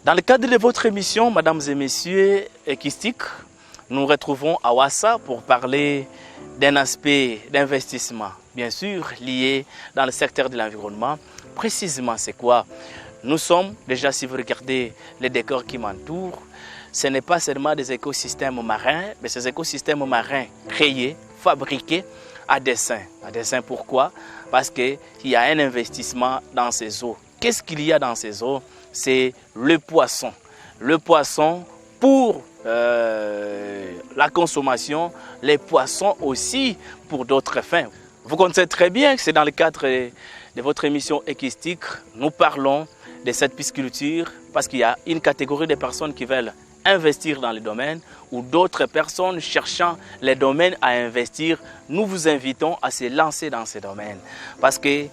Dans le cadre de votre émission, mesdames et messieurs équistiques, nous nous retrouvons à Ouassa pour parler d'un aspect d'investissement, bien sûr, lié dans le secteur de l'environnement. Précisément, c'est quoi? Nous sommes, déjà si vous regardez les décors qui m'entourent, ce n'est pas seulement des écosystèmes marins, mais ces écosystèmes marins créés, fabriqués à dessein. À dessein pourquoi? Parce qu'il y a un investissement dans ces eaux. Qu'est-ce qu'il y a dans ces eaux? C'est le poisson. Le poisson pour la consommation, les poissons aussi pour d'autres fins. Vous connaissez très bien que c'est dans le cadre de votre émission équistique, nous parlons de cette pisciculture parce qu'il y a une catégorie de personnes qui veulent investir dans le domaine ou d'autres personnes cherchant les domaines à investir. Nous vous invitons à se lancer dans ces domaines parce qu'il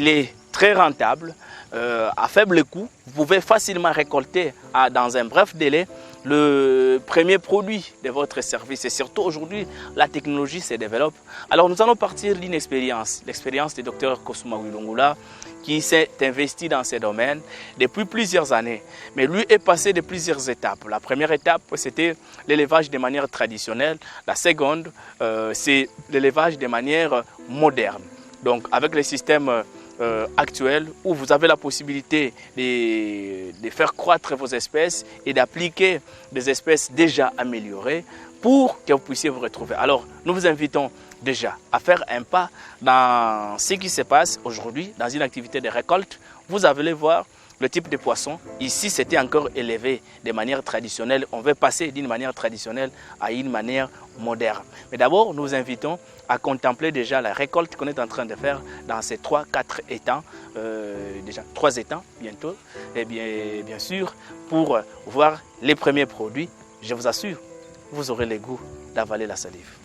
est très rentable, à faible coût. Vous pouvez facilement récolter dans un bref délai le premier produit de votre service. Et surtout aujourd'hui, la technologie se développe. Alors nous allons partir d'une expérience, l'expérience du docteur Kosuma Wilungula, qui s'est investi dans ces domaines depuis plusieurs années. Mais lui est passé de plusieurs étapes. La première étape, c'était l'élevage de manière traditionnelle. La seconde, c'est l'élevage de manière moderne. Donc avec les systèmes actuel où vous avez la possibilité de faire croître vos espèces et d'appliquer des espèces déjà améliorées pour que vous puissiez vous retrouver. Alors, nous vous invitons déjà à faire un pas dans ce qui se passe aujourd'hui, dans une activité de récolte. Vous allez voir le type de poisson. Ici, c'était encore élevé de manière traditionnelle. On veut passer d'une manière traditionnelle à une manière moderne. Mais d'abord, nous vous invitons à contempler déjà la récolte qu'on est en train de faire dans ces 3-4 étangs, déjà 3 étangs bientôt, et bien sûr, pour voir les premiers produits. Je vous assure, vous aurez le goût d'avaler la salive.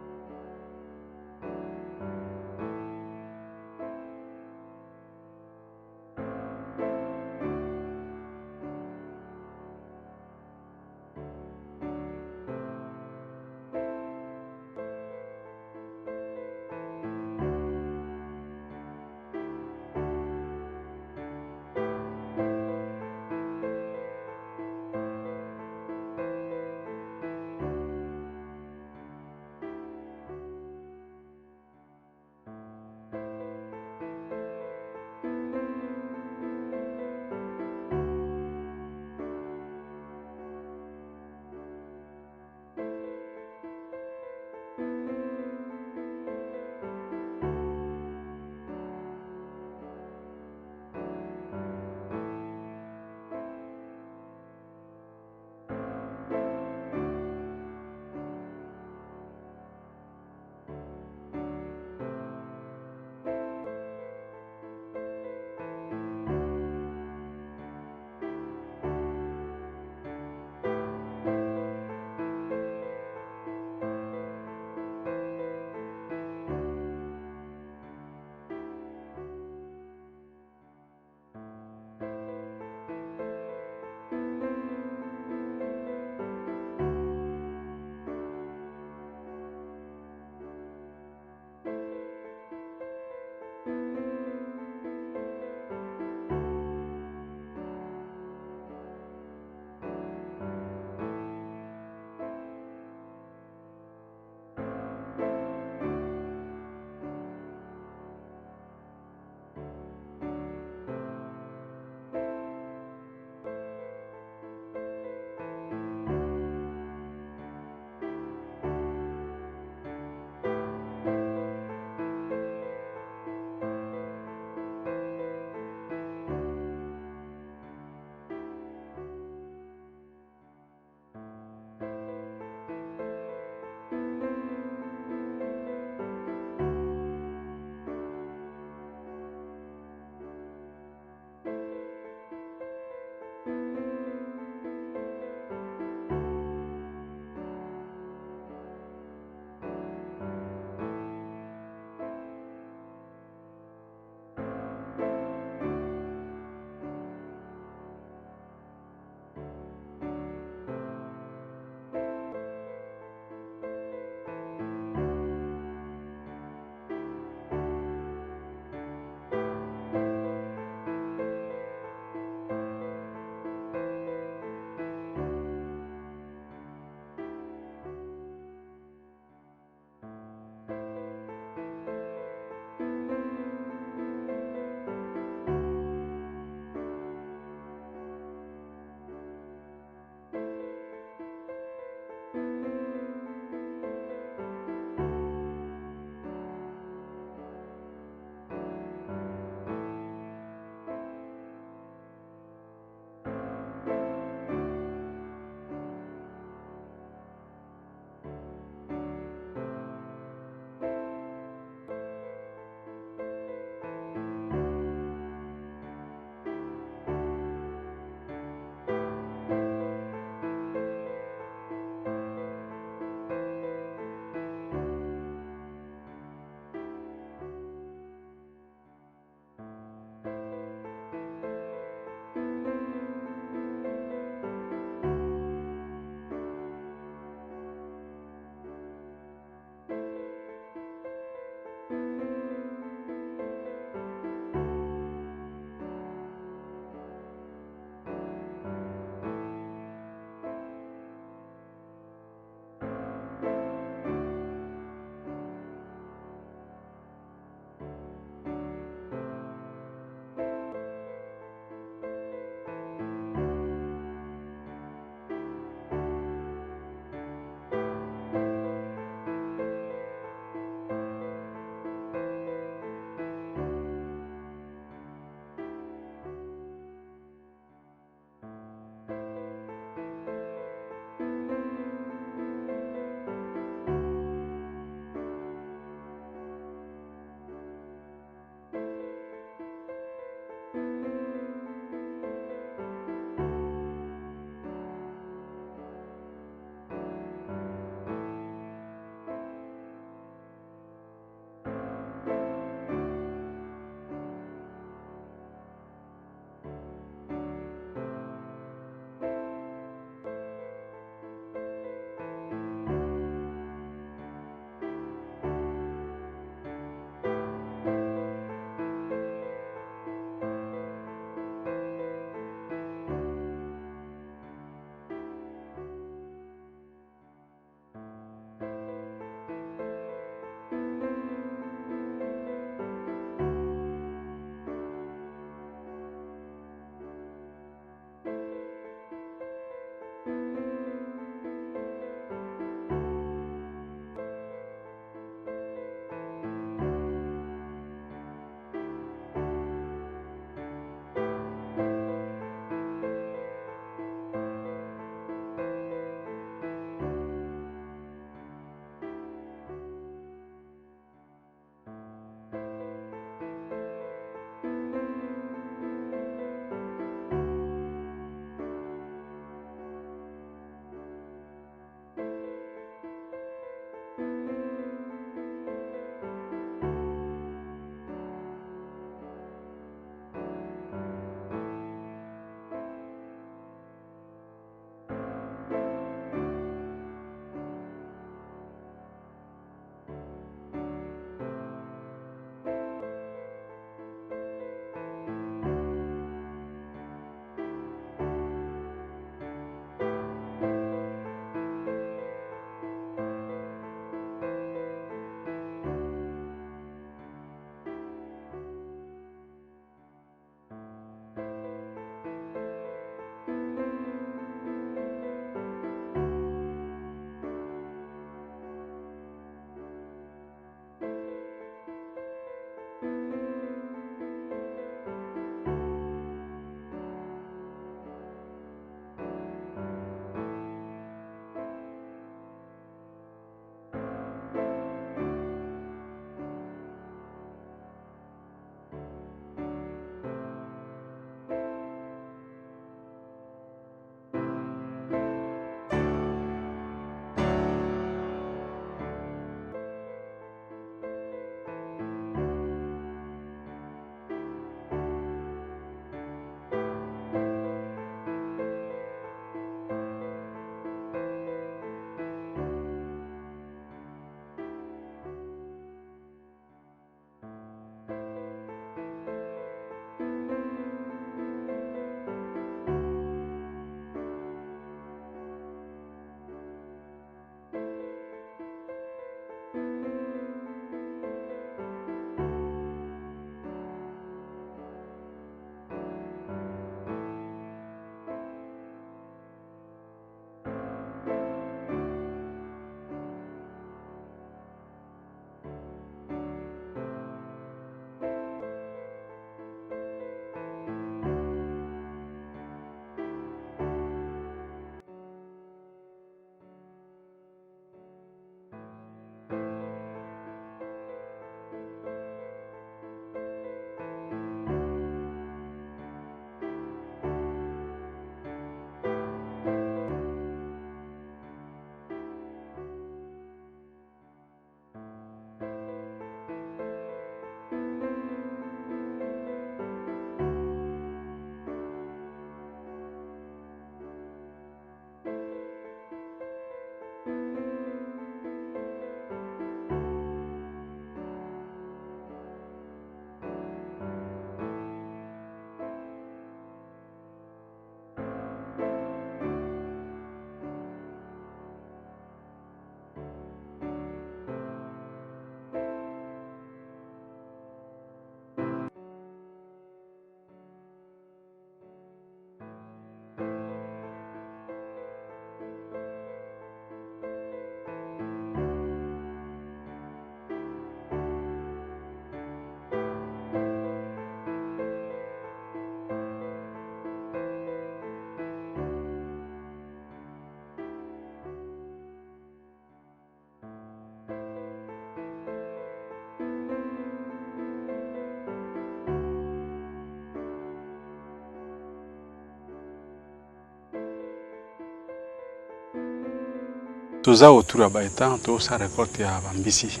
Toza autour ya baetan to sa récolte ya bambisi.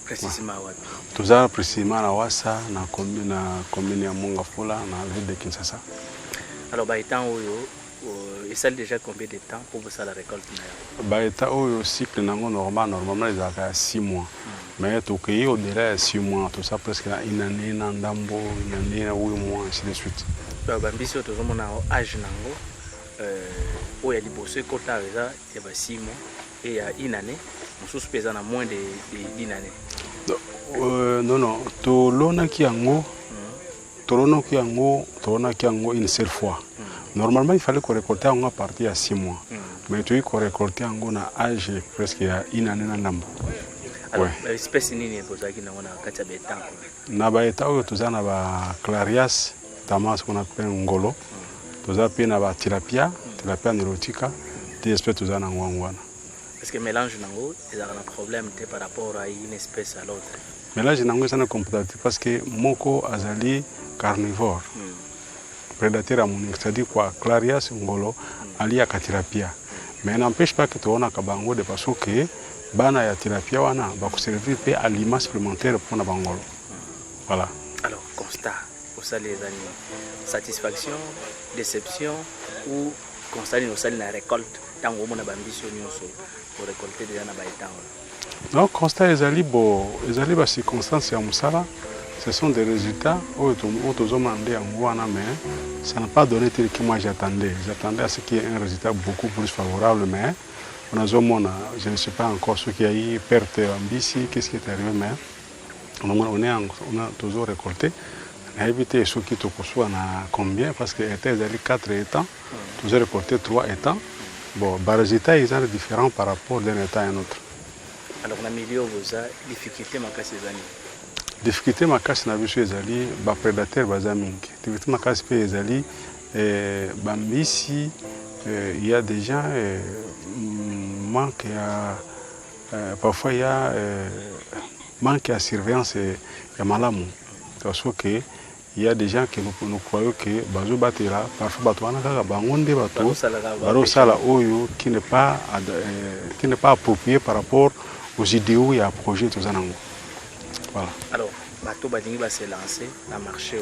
Précisément wapi? Toza précisément na Wassa na commune ya Mongafula na ville de Kinshasa. Alors baetan oyo et ça déjà combien de temps pour ça la récolte na? Baetan oyo cycle nango normalement les a 6 mois. Mais tout qui au-delà de 6 mois, tout ça presque une année, une andambo, une année, 8 mois, ainsi de suite. Bambisi oyo tozomona âge nango oyo ya liboso ekota eza ya ba 6 mois et ya une année mosusu mpe eza na moins d'une année. Non, tolonaki yango une seule fois. Normalement il fallait qu'on récolte yango à partir de 6 mois. Mais tu qu'on récolte yango na âge presque ya une année na ndambo. Alors, espèce nini epozaki nango na kati ya baetan? Na baetan oyo toza na ba clarias tamas qu'on appelle ngolo. Toza pe na ba tilapia neurotica, des espèces toza na ngwana. Parce que mélange nango ezaka na problème te par rapport à une espèce à l'autre. Mélange nango eza na compétitif parce que moko azali carnivore. Prédateur à monique, c'est-à-dire quoi, clarias ngolo ali ya tilapia. Mais n'empêche pas que toona kabango de parce que bana ya tilapia wana ba ko servir pe aliment supplémentaire pour na bangolo. Voilà. Alors constat pour ça les animaux, satisfaction, déception ou constat ni osali na récolte tango mona bambiso nyonso pour récolter déjà na baetan? Non, constat ezali ba circonstances ya musala, ce sont des résultats autozomandé yango wana, mais ça n'a pas donné tel que moi j'attendais. J'attendais à ce qu'il y ait un résultat beaucoup plus favorable, mais je ne sais pas encore ce qu'il y a eu, perte ambitieux, qu'est-ce qui est arrivé, mais on a toujours récolté. On a évité ce qui est combien, parce qu'il y a 4 étangs, toujours récolté 3 étangs. Bon, le résultat est différent par rapport d'un étang à un autre. Alors, dans le milieu, vous avez des difficultés dans ces années? Difficulté makasi na biso ezali ba prédateurs baza mingi. Difficulté makasi pe ezali bambisi il y a des gens manque parfois il y a manque à surveillance ya malamu. Parce que il y a des gens qui nous croyons que bazo batela parfois bato wana kaka bango nde bato baro sala oyo qui n'est pas approprié par rapport aux idéaux et à projet tout ça nango. Voilà. Alors, bateau badingi va se lancer dans le marché.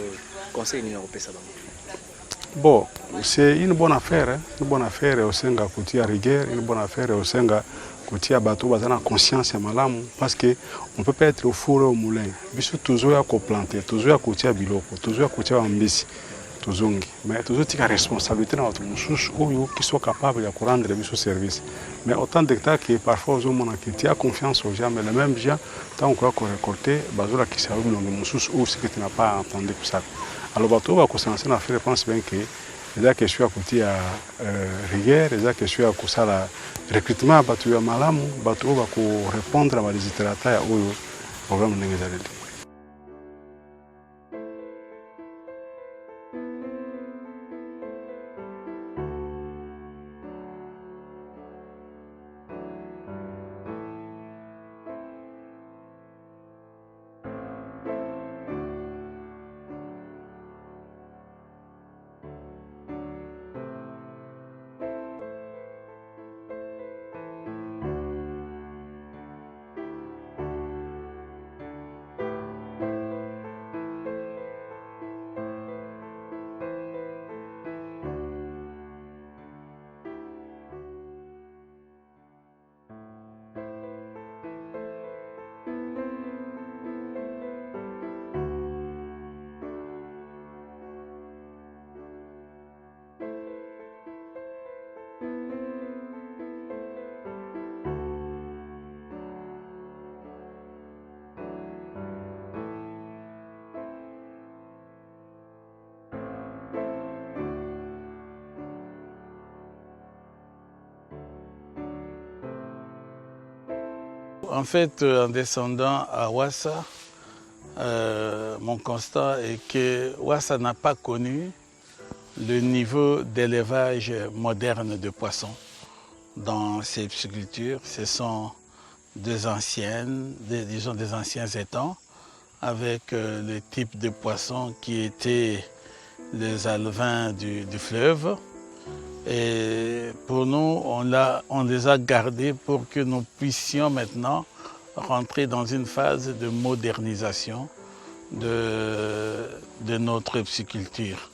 Conseil numéro ça. Bon, c'est une bonne affaire, hein? Une bonne affaire au Senga Koutia rigueur, une bonne affaire au Senga Koutia bateau bazana conscience et malamu parce que on peut pas être au four et au moulin. Biso toujours à planter, toujours à Koutia biloko, toujours à Koutia ambisi. Mais toujours la responsabilité dans notre moussous qui soit capable de rendre le service. Mais autant d'hectares que parfois aux hommes qui ont confiance aux gens, mais les mêmes gens, tant qu'on a récolté, bazola qui savent dans le moussous ou ce que tu n'as pas entendu pour ça. Alors bateau va commencer à faire, je pense bien que les gens qui sont à côté à rigueur, les gens qui sont à côté à recrutement, bateau à malamu, bateau va répondre à des itinéraires au programme de l'Église. En fait, en descendant à Wassa, mon constat est que Wassa n'a pas connu le niveau d'élevage moderne de poissons dans ces piscicultures. Ce sont des anciens étangs avec le type de poissons qui étaient les alevins du fleuve. Et pour nous, on les a gardés pour que nous puissions maintenant rentrer dans une phase de modernisation de notre pisciculture.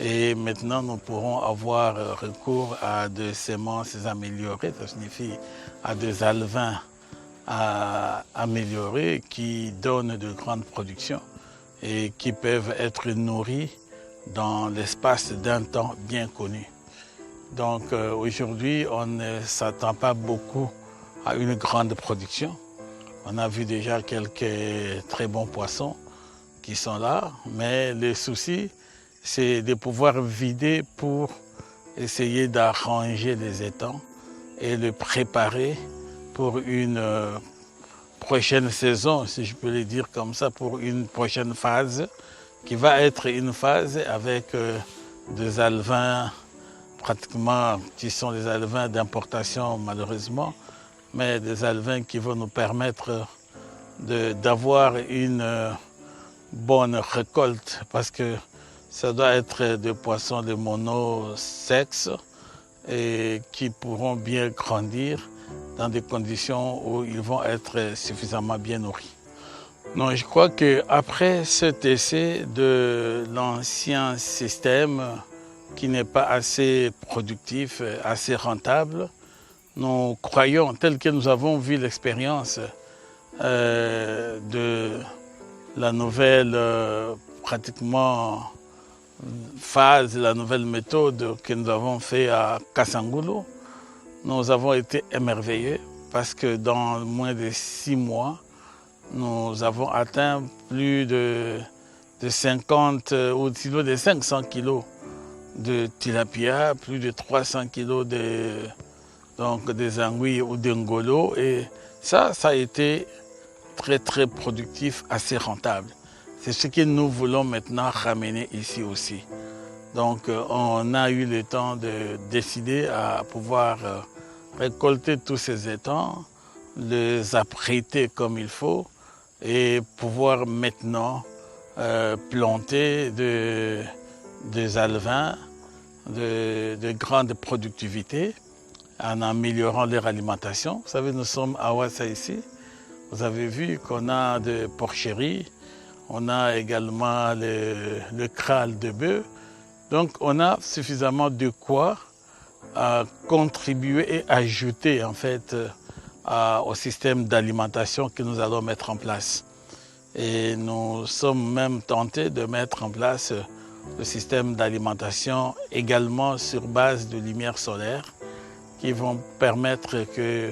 Et maintenant, nous pourrons avoir recours à des semences améliorées, ça signifie à des alevins améliorés qui donnent de grandes productions et qui peuvent être nourris dans l'espace d'un temps bien connu. Donc aujourd'hui, on ne s'attend pas beaucoup à une grande production. On a vu déjà quelques très bons poissons qui sont là, mais le souci, c'est de pouvoir vider pour essayer d'arranger les étangs et le préparer pour une prochaine saison, si je peux le dire comme ça, pour une prochaine phase qui va être une phase avec des alevins pratiquement qui sont des alevins d'importation malheureusement, mais des alevins qui vont nous permettre d'avoir une bonne récolte parce que ça doit être des poissons de monosexe et qui pourront bien grandir dans des conditions où ils vont être suffisamment bien nourris. Non, je crois qu'après cet essai de l'ancien système qui n'est pas assez productif, assez rentable, nous croyons, tel que nous avons vu l'expérience de la nouvelle pratiquement phase, la nouvelle méthode que nous avons fait à Kassangoulou, nous avons été émerveillés parce que dans moins de 6 mois, nous avons atteint plus de 50 ou de 500 kilos de tilapia, plus de 300 kilos des anguilles ou d'engolo. Et ça a été très très productif, assez rentable. C'est ce que nous voulons maintenant ramener ici aussi. Donc on a eu le temps de décider à pouvoir récolter tous ces étangs, les apprêter comme il faut et pouvoir maintenant planter des alevins de grande productivité en améliorant leur alimentation. Vous savez, nous sommes à Wassa ici. Vous avez vu qu'on a des porcheries, on a également le kraal de bœuf. Donc on a suffisamment de quoi contribuer et ajouter en fait au système d'alimentation que nous allons mettre en place. Et nous sommes même tentés de mettre en place le système d'alimentation également sur base de lumière solaire qui vont permettre que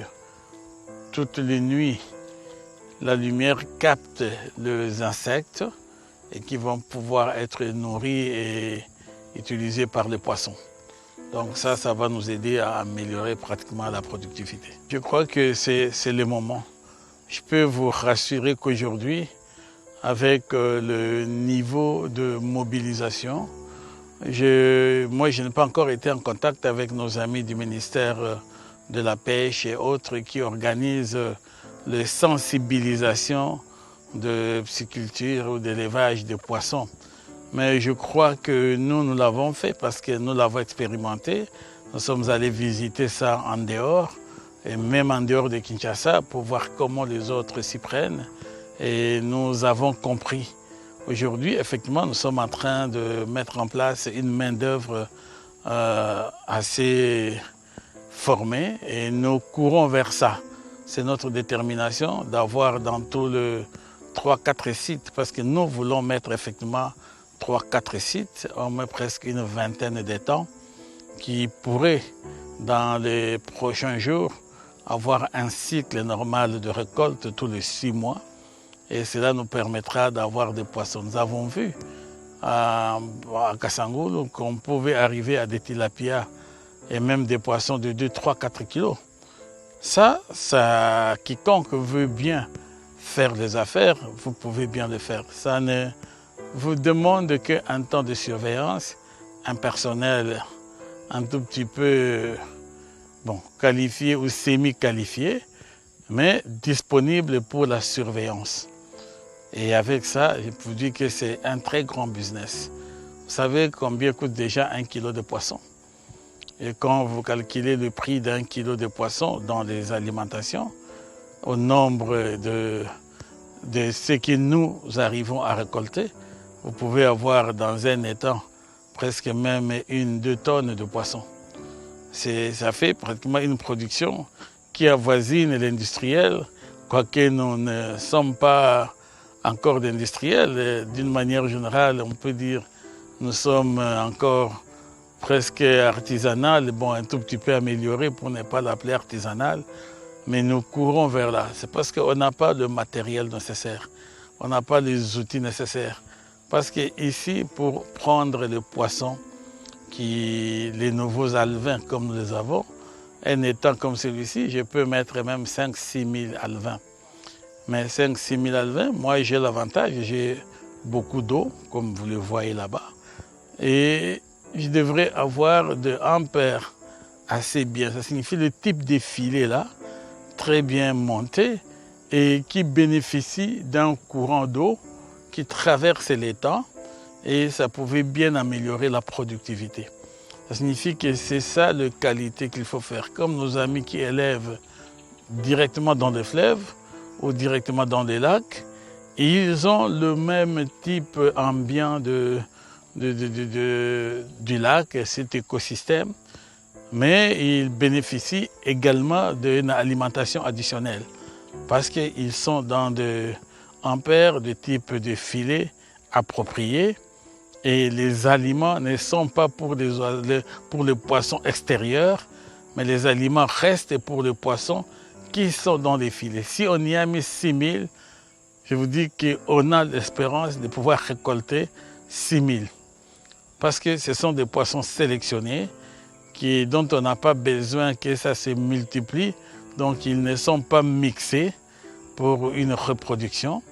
toutes les nuits, la lumière capte les insectes et qui vont pouvoir être nourris et utilisés par les poissons. Donc ça va nous aider à améliorer pratiquement la productivité. Je crois que c'est le moment. Je peux vous rassurer qu'aujourd'hui, avec le niveau de mobilisation, moi je n'ai pas encore été en contact avec nos amis du ministère de la Pêche et autres qui organisent les sensibilisations de pisciculture ou d'élevage de poissons. Mais je crois que nous l'avons fait parce que nous l'avons expérimenté. Nous sommes allés visiter ça en dehors, et même en dehors de Kinshasa, pour voir comment les autres s'y prennent. Et nous avons compris. Aujourd'hui, effectivement, nous sommes en train de mettre en place une main-d'œuvre assez formée et nous courons vers ça. C'est notre détermination d'avoir dans tous les 3-4 sites, parce que nous voulons mettre effectivement 3-4 sites, on met presque une vingtaine d'étangs qui pourraient, dans les prochains jours, avoir un cycle normal de récolte tous les 6 mois. Et cela nous permettra d'avoir des poissons. Nous avons vu à Kassangoulou qu'on pouvait arriver à des tilapias et même des poissons de 2, 3, 4 kilos. Ça, quiconque veut bien faire les affaires, vous pouvez bien le faire. Ça ne vous demande qu'un temps de surveillance, un personnel un tout petit peu qualifié ou semi-qualifié, mais disponible pour la surveillance. Et avec ça, je vous dis que c'est un très grand business. Vous savez combien coûte déjà 1 kilo de poisson? Et quand vous calculez le prix d'un kilo de poisson dans les alimentations, au nombre de ce que nous arrivons à récolter, vous pouvez avoir dans un étang presque même 1-2 tonnes de poissons. Ça fait pratiquement une production qui avoisine l'industriel, quoique nous ne sommes pas encore d'industriels. D'une manière générale, on peut dire nous sommes encore presque artisanal, bon, un tout petit peu amélioré pour ne pas l'appeler artisanal, mais nous courons vers là. C'est parce qu'on n'a pas le matériel nécessaire, on n'a pas les outils nécessaires. Parce qu'ici, pour prendre le poisson, les nouveaux alevins comme nous les avons, un étang comme celui-ci, je peux mettre même 5-6 000 alevins. Mais 5-6 000 alevins, moi j'ai l'avantage, j'ai beaucoup d'eau, comme vous le voyez là-bas, et je devrais avoir de ampères assez bien. Ça signifie le type de filet là, très bien monté et qui bénéficie d'un courant d'eau qui traverse l'étang et ça pouvait bien améliorer la productivité. Ça signifie que c'est ça la qualité qu'il faut faire. Comme nos amis qui élèvent directement dans des fleuves ou directement dans des lacs, ils ont le même type ambiant du lac, cet écosystème, mais ils bénéficient également d'une alimentation additionnelle parce qu'ils sont dans des ampères de type de filet appropriés et les aliments ne sont pas pour les poissons extérieurs, mais les aliments restent pour les poissons qui sont dans les filets. Si on y a mis 6 000, je vous dis qu'on a l'espérance de pouvoir récolter 6 000. Parce que ce sont des poissons sélectionnés dont on n'a pas besoin que ça se multiplie. Donc ils ne sont pas mixés pour une reproduction.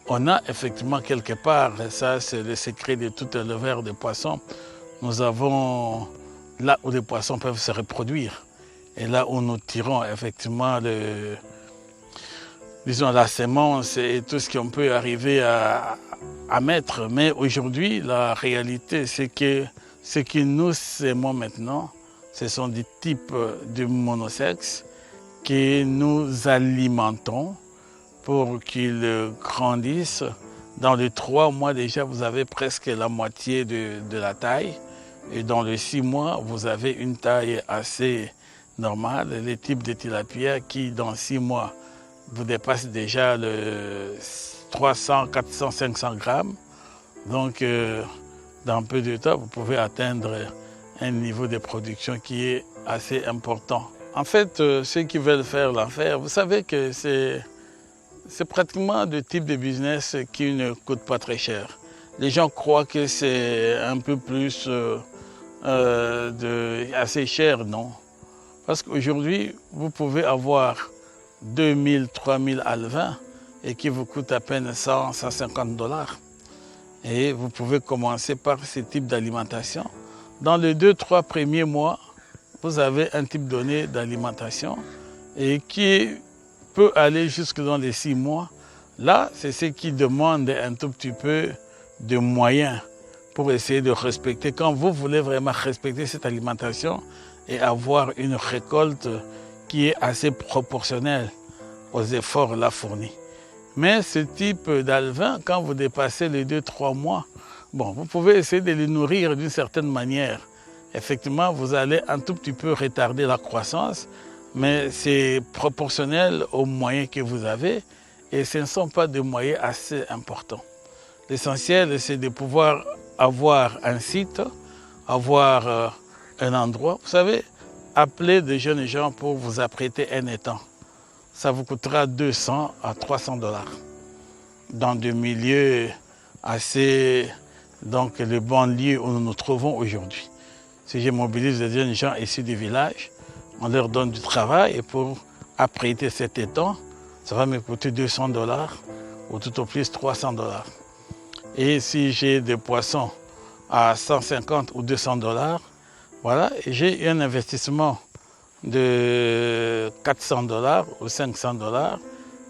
On a effectivement quelque part, ça c'est le secret de tout éleveur de poissons, nous avons là où les poissons peuvent se reproduire. Et là où nous tirons effectivement la semence et tout ce qu'on peut arriver à mettre. Mais aujourd'hui, la réalité, c'est que ce que nous sémons maintenant, ce sont des types de monosexes que nous alimentons pour qu'ils grandissent. Dans les 3 mois déjà, vous avez presque la moitié de la taille. Et dans les 6 mois, vous avez une taille assez normale. Les types de tilapia qui, dans 6 mois, vous dépassent déjà le 300, 400, 500 grammes. Donc, dans peu de temps, vous pouvez atteindre un niveau de production qui est assez important. En fait, ceux qui veulent faire l'affaire, vous savez que c'est pratiquement le type de business qui ne coûte pas très cher. Les gens croient que c'est un peu plus assez cher, non. Parce qu'aujourd'hui, vous pouvez avoir 2000, 3000 alevins et qui vous coûte à peine 100, 150 $. Et vous pouvez commencer par ce type d'alimentation. Dans les 2-3 premiers mois, vous avez un type donné d'alimentation et qui peut aller jusque dans les 6 mois. Là, c'est ce qui demande un tout petit peu de moyens pour essayer de respecter. Quand vous voulez vraiment respecter cette alimentation et avoir une récolte qui est assez proportionnelle aux efforts là fournis. Mais ce type d'alevin, quand vous dépassez les 2-3 mois, bon, vous pouvez essayer de les nourrir d'une certaine manière. Effectivement, vous allez un tout petit peu retarder la croissance, mais c'est proportionnel aux moyens que vous avez et ce ne sont pas des moyens assez importants. L'essentiel, c'est de pouvoir avoir un site, avoir un endroit. Vous savez, appeler des jeunes gens pour vous apprêter un étang. Ça vous coûtera 200 à 300 $. Dans des milieux assez, donc les banlieues où nous nous trouvons aujourd'hui. Si je mobilise des jeunes gens issus du village, on leur donne du travail et pour apprêter cet étang, ça va me coûter 200 $ ou tout au plus 300 $. Et si j'ai des poissons à 150 ou 200 $, voilà, j'ai un investissement de 400 $ ou 500 $,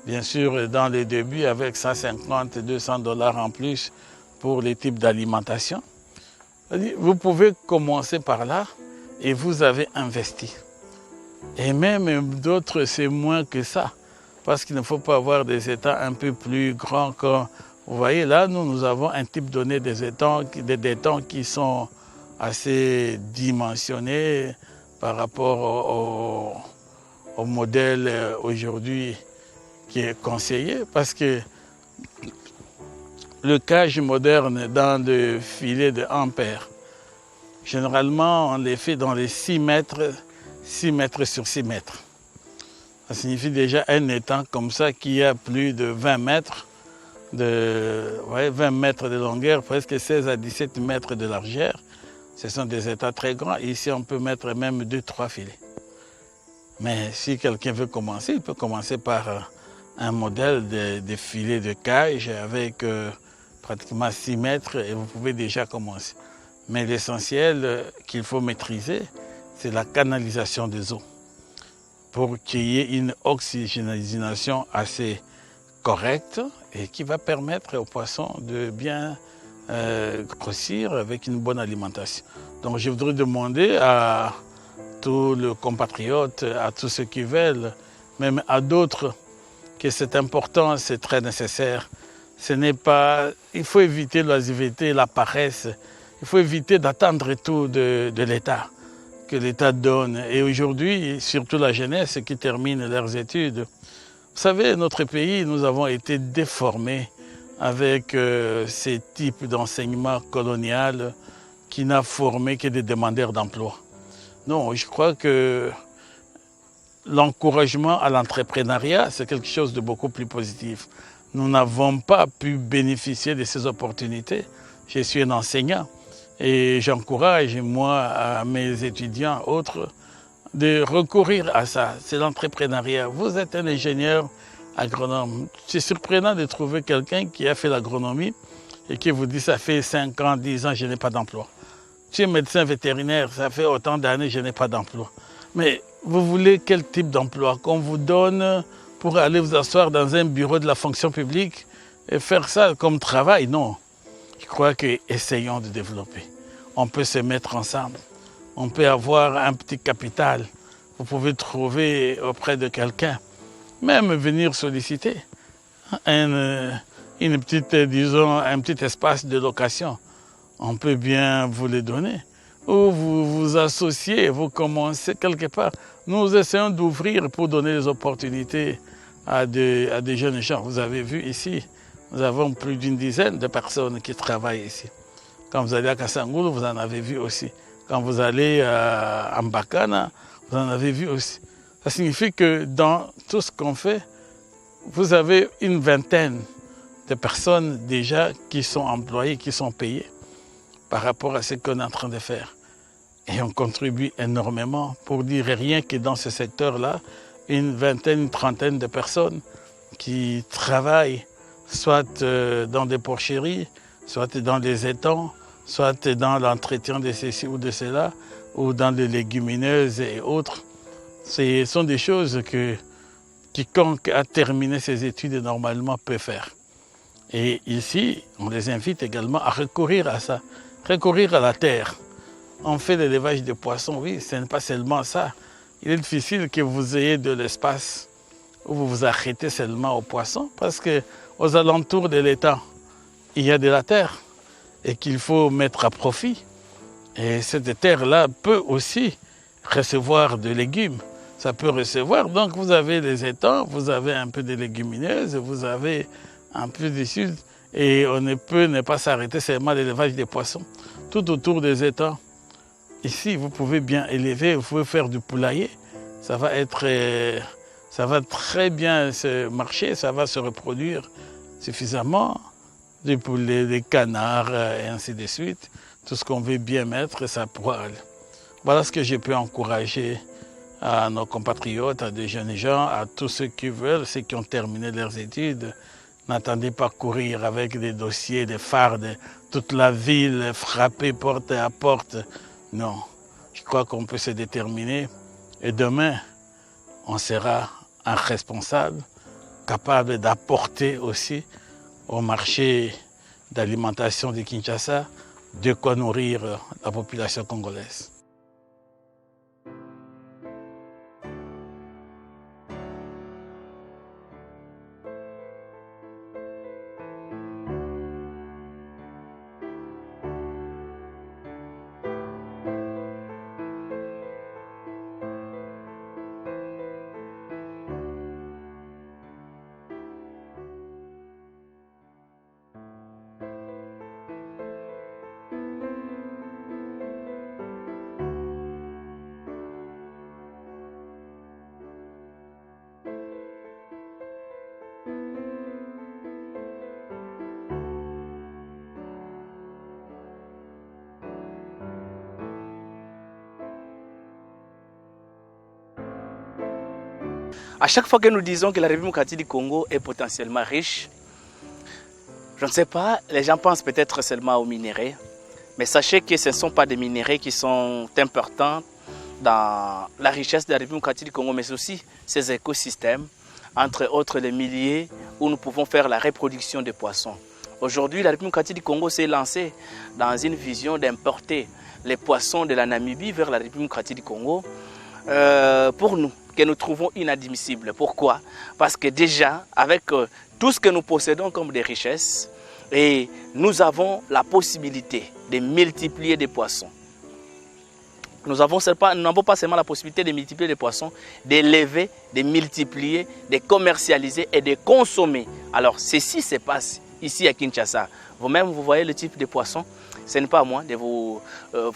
bien sûr dans les débuts avec 150 et 200 $ en plus pour les types d'alimentation. Vous pouvez commencer par là et vous avez investi. Et même d'autres, c'est moins que ça. Parce qu'il ne faut pas avoir des étangs un peu plus grands que... Vous voyez, là, nous avons un type donné des étangs qui sont assez dimensionnés par rapport au modèle aujourd'hui qui est conseillé. Parce que le cage moderne dans le filet de ampères, généralement, on les fait dans les 6 mètres sur 6 mètres. Ça signifie déjà un étang comme ça qui a plus de 20 mètres 20 mètres de longueur, presque 16 à 17 mètres de largeur. Ce sont des étangs très grands. Ici, on peut mettre même 2-3 filets. Mais si quelqu'un veut commencer, il peut commencer par un modèle de filet de cage avec pratiquement 6 mètres et vous pouvez déjà commencer. Mais l'essentiel qu'il faut maîtriser, c'est la canalisation des eaux pour qu'il y ait une oxygénation assez correcte et qui va permettre aux poissons de bien grossir avec une bonne alimentation. Donc je voudrais demander à tous les compatriotes, à tous ceux qui veulent, même à d'autres, que c'est important, c'est très nécessaire. Il faut éviter l'oisiveté, la paresse. Il faut éviter d'attendre tout de l'État, que l'État donne. Et aujourd'hui, surtout la jeunesse qui termine leurs études. Vous savez, notre pays, nous avons été déformés avec ces types d'enseignement colonial qui n'a formé que des demandeurs d'emploi. Non, je crois que l'encouragement à l'entrepreneuriat, c'est quelque chose de beaucoup plus positif. Nous n'avons pas pu bénéficier de ces opportunités. Je suis un enseignant et j'encourage, moi, à mes étudiants autres, de recourir à ça. C'est l'entrepreneuriat. Vous êtes un ingénieur agronome. C'est surprenant de trouver quelqu'un qui a fait l'agronomie et qui vous dit ça fait 5 ans, 10 ans, je n'ai pas d'emploi. Tu es médecin vétérinaire, ça fait autant d'années, je n'ai pas d'emploi. Mais vous voulez quel type d'emploi qu'on vous donne pour aller vous asseoir dans un bureau de la fonction publique et faire ça comme travail? Non. Je crois qu'essayons de développer. On peut se mettre ensemble. On peut avoir un petit capital. Vous pouvez trouver auprès de quelqu'un, même venir solliciter un petit espace de location. On peut bien vous le donner. Ou vous vous associez, vous commencez quelque part. Nous essayons d'ouvrir pour donner des opportunités à des jeunes gens. Vous avez vu ici, nous avons plus d'une dizaine de personnes qui travaillent ici. Quand vous allez à Kassangoulou, vous en avez vu aussi. Quand vous allez à Mbakana, vous en avez vu aussi. Ça signifie que dans tout ce qu'on fait, vous avez une vingtaine de personnes déjà qui sont employées, qui sont payées par rapport à ce qu'on est en train de faire. Et on contribue énormément pour dire rien que dans ce secteur-là, une vingtaine, une trentaine de personnes qui travaillent soit dans des porcheries, soit dans des étangs, soit dans l'entretien de ceci ou de cela, ou dans les légumineuses et autres. Ce sont des choses que quiconque a terminé ses études normalement peut faire. Et ici, on les invite également à recourir à ça, recourir à la terre. On fait l'élevage de poissons, oui, ce n'est pas seulement ça. Il est difficile que vous ayez de l'espace où vous vous arrêtez seulement aux poissons, parce qu'aux alentours de l'étang, il y a de la terre et qu'il faut mettre à profit. Et cette terre-là peut aussi recevoir des légumes. Ça peut recevoir, donc vous avez des étangs, vous avez un peu de légumineuses, vous avez un peu de sud, et on ne peut ne pas s'arrêter seulement à l'élevage des poissons. Tout autour des étangs, ici, vous pouvez bien élever, vous pouvez faire du poulailler. Ça va très bien se marcher, ça va se reproduire suffisamment. Des poulets, des canards, et ainsi de suite. Tout ce qu'on veut bien mettre, ça pourra aller. Voilà ce que je peux encourager à nos compatriotes, à des jeunes gens, à tous ceux qui veulent, ceux qui ont terminé leurs études. N'attendez pas courir avec des dossiers, des fardes, toute la ville frappée porte à porte. Non, je crois qu'on peut se déterminer et demain, on sera un responsable capable d'apporter aussi au marché d'alimentation de Kinshasa de quoi nourrir la population congolaise. À chaque fois que nous disons que la République démocratique du Congo est potentiellement riche, je ne sais pas, les gens pensent peut-être seulement aux minéraux, mais sachez que ce ne sont pas des minéraux qui sont importants dans la richesse de la République démocratique du Congo, mais aussi ces écosystèmes, entre autres les milieux où nous pouvons faire la reproduction des poissons. Aujourd'hui, la République démocratique du Congo s'est lancée dans une vision d'importer les poissons de la Namibie vers la République démocratique du Congo. Pour nous, que nous trouvons inadmissible. Pourquoi? Parce que déjà, avec tout ce que nous possédons comme des richesses, et nous avons la possibilité de multiplier des poissons. Nous n'avons pas seulement la possibilité de multiplier des poissons, d'élever, de multiplier, de commercialiser et de consommer. Alors, ceci se passe ici à Kinshasa. Vous-même, vous voyez le type de poisson. Ce n'est pas à moi de vous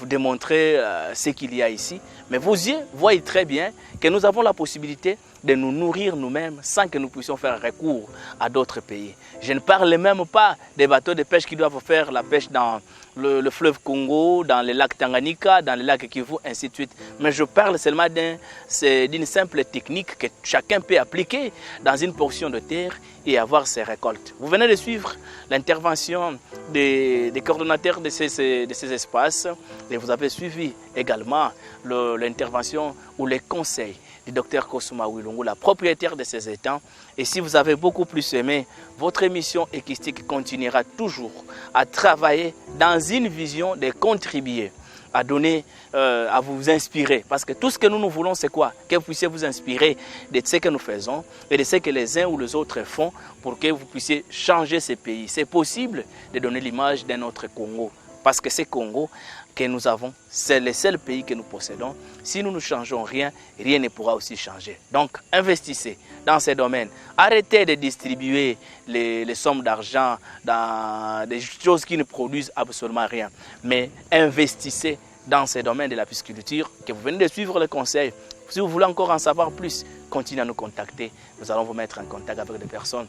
démontrer ce qu'il y a ici. Mais vos yeux voient très bien que nous avons la possibilité de nous nourrir nous-mêmes sans que nous puissions faire recours à d'autres pays. Je ne parle même pas des bateaux de pêche qui doivent faire la pêche dans le fleuve Congo, dans les lacs Tanganyika, dans les lacs Kivu, ainsi de suite. Mais je parle seulement d'une simple technique que chacun peut appliquer dans une portion de terre et avoir ses récoltes. Vous venez de suivre l'intervention des coordonnateurs de ces espaces et vous avez suivi également l'intervention ou les conseils du docteur Kosuma Wilungu, la propriétaire de ces étangs. Et si vous avez beaucoup plus aimé, votre émission Équistique continuera toujours à travailler dans une vision de contribuer, à donner, à vous inspirer. Parce que tout ce que nous voulons, c'est quoi? Que vous puissiez vous inspirer de ce que nous faisons et de ce que les uns ou les autres font pour que vous puissiez changer ces pays. C'est possible de donner l'image d'un autre Congo. Parce que ce Congo que nous avons, c'est le seul pays que nous possédons. Si nous ne changeons rien, rien ne pourra aussi changer. Donc, investissez dans ces domaines. Arrêtez de distribuer les sommes d'argent dans des choses qui ne produisent absolument rien. Mais investissez dans ces domaines de la pisciculture que vous venez de suivre le conseil. Si vous voulez encore en savoir plus, continuez à nous contacter. Nous allons vous mettre en contact avec des personnes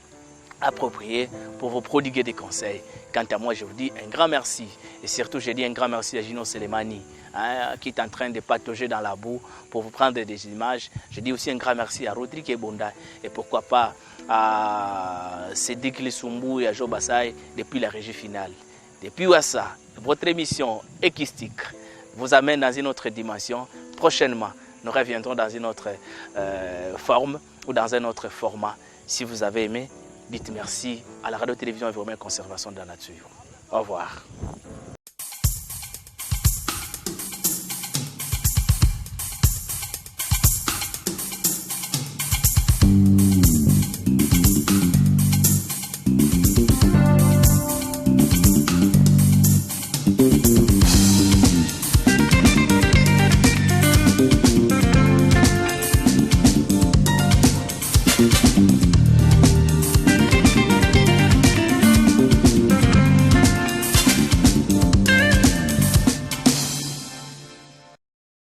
appropriées pour vous prodiguer des conseils. Quant à moi, je vous dis un grand merci. Et surtout, je dis un grand merci à Gino Selemani, qui est en train de patauger dans la boue pour vous prendre des images. Je dis aussi un grand merci à Rodrigue Ebonda et pourquoi pas à Cédric Lissumbu et à Joe Bassay depuis la régie finale. Depuis Ouassa, votre émission Équistique vous amène dans une autre dimension. Prochainement, nous reviendrons dans une autre forme ou dans un autre format. Si vous avez aimé, dites merci à la radio-télévision Environnement et Conservation de la Nature. Au revoir.